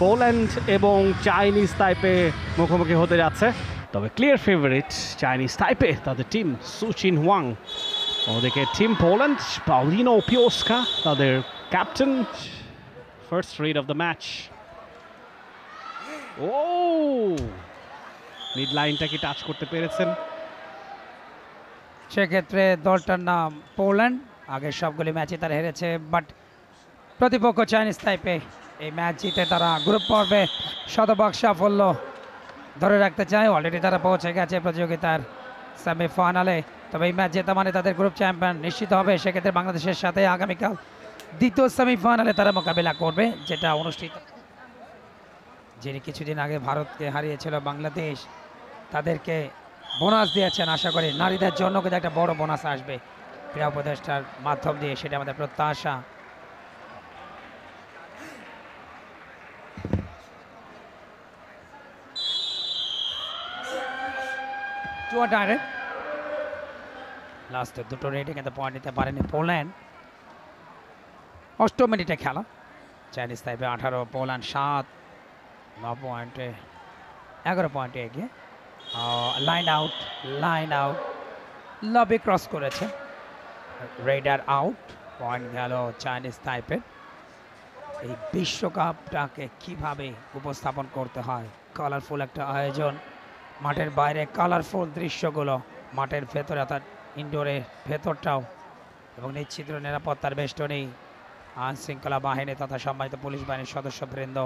Poland এবং Chinese তাইপে মুখোমুখি হতে যাচ্ছে। তবে ক্লিয়ার ফেভারিট চাইনিজ তাইপে, তাদের টিম সুচিন ওয়াং। ওদিকে টিম পোল্যান্ড পাউলিনো পিওস্কা তাদের captain. First read of the match. ও মিড লাইনটা কি টাচ করতে পেরেছেন? সেক্ষেত্রে দলটার নাম পোল্যান্ড। আগের সবগুলি ম্যাচে তারা হেরেছে, বাট প্রতিপক্ষ চাইনিজ তাইপে এই ম্যাচ জিতে তারা গ্রুপ পর্বে শতভাগ সাফল্য ধরে রাখতে চায়। অলরেডি তারা পৌঁছে গেছে প্রতিযোগিতার সেমিফাইনালে। তবে এই ম্যাচ জেতা মানে তাদের গ্রুপ চ্যাম্পিয়ন নিশ্চিত হবে। সেক্ষেত্রে বাংলাদেশের সাথে আগামীকাল দ্বিতীয় সেমিফাইনালে তারা মোকাবিলা করবে, যেটা অনুষ্ঠিত। যিনি কিছুদিন আগে ভারতকে হারিয়েছিল বাংলাদেশ, তাদেরকে বোনাস দিয়েছেন। আশা করি নারীদের জন্য কিন্তু একটা বড় বোনাস আসবে ক্রীড়া উপদেষ্টার মাধ্যম দিয়ে, সেটা আমাদের প্রত্যাশা। ডাইরেক্ট লাস্টের দুটো রেডে কিন্তু পয়েন্ট নিতে পারেনি পোল্যান্ড। 8 মিনিটে খেলা। চাইনিজ তাইপে 18, পোল্যান্ড 7, 9 পয়েন্টে 11 পয়েন্টে এগিয়ে। লাইন আউট লবি ক্রস করেছে, রেডার আউট। পয়েন্ট গেল চাইনিজ তাইপের। এই বিশ্বকাপটাকে কিভাবে উপস্থাপন করতে হয়, কালারফুল একটা আয়োজন, মাঠের বাইরে কালারফুল দৃশ্যগুলো, মাঠের ভেতরে অর্থাৎ ইনডোরের ভেতরটাও, এবং নিশ্চিত নিরাপত্তার বেষ্টনী, আইনশৃঙ্খলা বাহিনী তথা সম্মানিত পুলিশ বাহিনীর সদস্যবৃন্দ,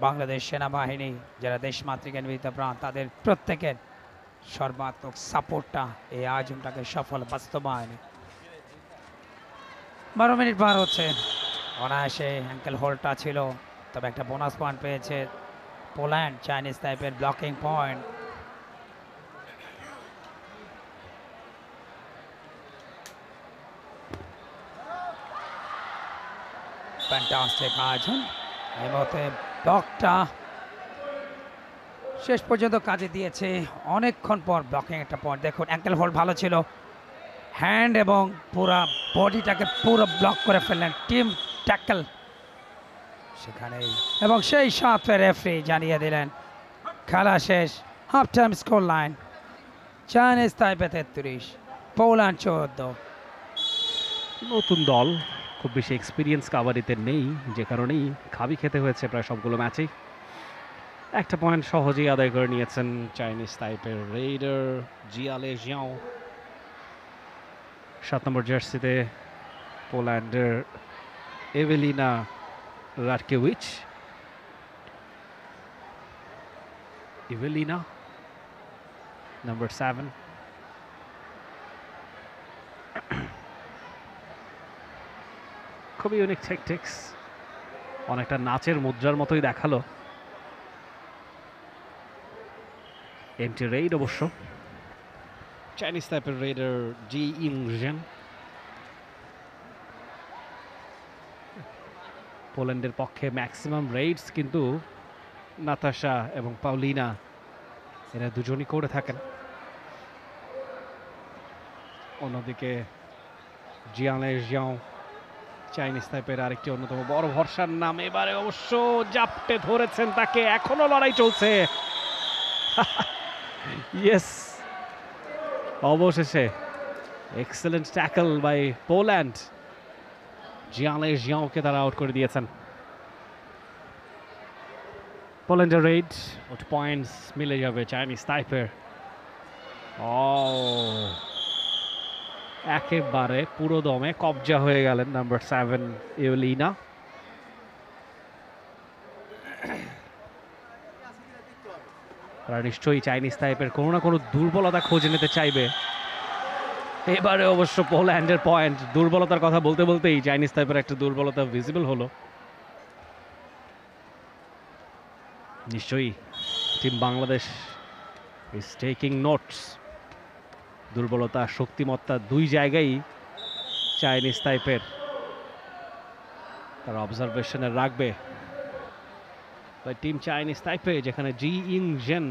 বাংলাদেশ সেনাবাহিনী, যারা দেশমাতৃকে নিবেদিত প্রাণ, তাদের প্রত্যেকের সর্বাত্মক সাপোর্টটা এই আয়োজনটাকে সফল বাস্তবায়নে। 12 মিনিট পার হচ্ছে। অনায়াসে অ্যাঙ্কেল হোল্ডটা ছিল, তবে একটা বোনাস পয়েন্ট পেয়েছে পোল্যান্ড। চাইনিজ তাইপের ব্লকিং পয়েন্ট। ফ্যান্টাস্টিক আয়োজন। এই মুহূর্তে ব্লকটা শেষ পর্যন্ত কাজে দিয়েছে। অনেকক্ষণ পর ব্লকিং একটা পয়েন্ট। দেখুন অ্যাঙ্কেল হোল্ড ভালো ছিল, হ্যান্ড এবং পুরো বডিটাকে পুরো ব্লক করে ফেললেন টিম ট্যাকল সেখানেই, এবং সেই সাথে রেফারি জানিয়ে দিলেন খেলা শেষ। Half time score line Chinese তাইপে 33, Poland 14। নতুন দল, খুব বেশি এক্সপিরিয়েন্স কাবাডিতে নেই, যে কারণেই খাবি খেতে হয়েছে প্রায় সবগুলো ম্যাচেই। একটা পয়েন্ট সহজেই আদায় করে নিয়েছেন চাইনিজ তাইপের রেইডার জিয়ালে জিয়াও। 7 নম্বর জার্সিতে পোল্যান্ডের এভেলিনা রাটকেউইচ। এভেলিনা নাম্বার 7। খুবই ইউনিক ট্যাকটিক্স, অনেকটা নাচের মুদ্রার মতোই দেখালো। এমটি রেইড অবশ্য চাইনিজ টাইপের রেইডার জি ইংজেন। পোল্যান্ডের পক্ষে ম্যাক্সিমাম রেইডস কিন্তু নাতাশা এবং পাউলিনা, এরা দুজনই করে থাকেন। অন্যদিকে জিয়ালে জিয়াও চাইনিজ টাইপের আরেকটি অন্যতম বড় ভরসার নাম। এবারে অবশ্য জাপটে ধরেছেন তাকে, এখনো লড়াই চলছে। ইয়েস, অবশেষে এক্সেলেন্ট ট্যাকল বাই পোল্যান্ড। জিয়ালে জিয়াওকে তারা আউট করে দিয়েছেন। পোল্যান্ডের রেড পয়েন্টস মিলে যাবে চাইনিজ তাইপের। একেবারে পুরো দমে কবজা হয়ে গেলেন নাম্বার 7 এভেলিনা। তারা নিশ্চয়ই চাইনিজ তাইপের কোনো না কোনো দুর্বলতা খোঁজ নিতে চাইবে। এবারে অবশ্য পোল্যান্ডের পয়েন্ট। দুর্বলতার কথা বলতে বলতেই চাইনিজ তাইপের একটা দুর্বলতা ভিজিবল হলো। নিশ্চয়ই team Bangladesh is taking notes. দুর্বলতা শক্তিমত্তা দুই জায়গায় চাইনিজ তাইপের তারা অবজারভেশনে রাখবে। টিম চাইনিজ তাইপে, যেখানে জি ইংজেন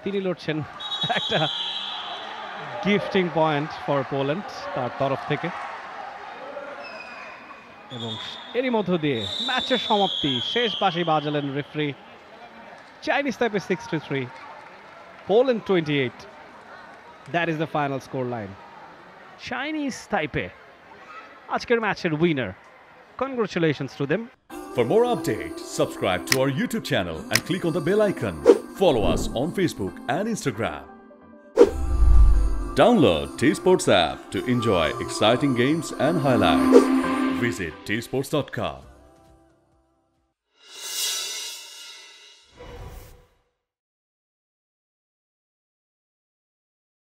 তিনি লড়ছেন একটা গিফটিং পয়েন্ট ফর পোল্যান্ড তার তরফ থেকে। এবং এরই মধ্য দিয়ে ম্যাচের সমাপ্তি, শেষ বাঁশি বাজালেন referee. Chinese Taipei 63, Poland 28. That is the final score line. Chinese Taipei আজকের ম্যাচের winner. Congratulations to them. For more updates, subscribe to our YouTube channel and click on the bell icon. Follow us on Facebook and Instagram. Download T-Sports app to enjoy exciting games and highlights. Visit tsports.com.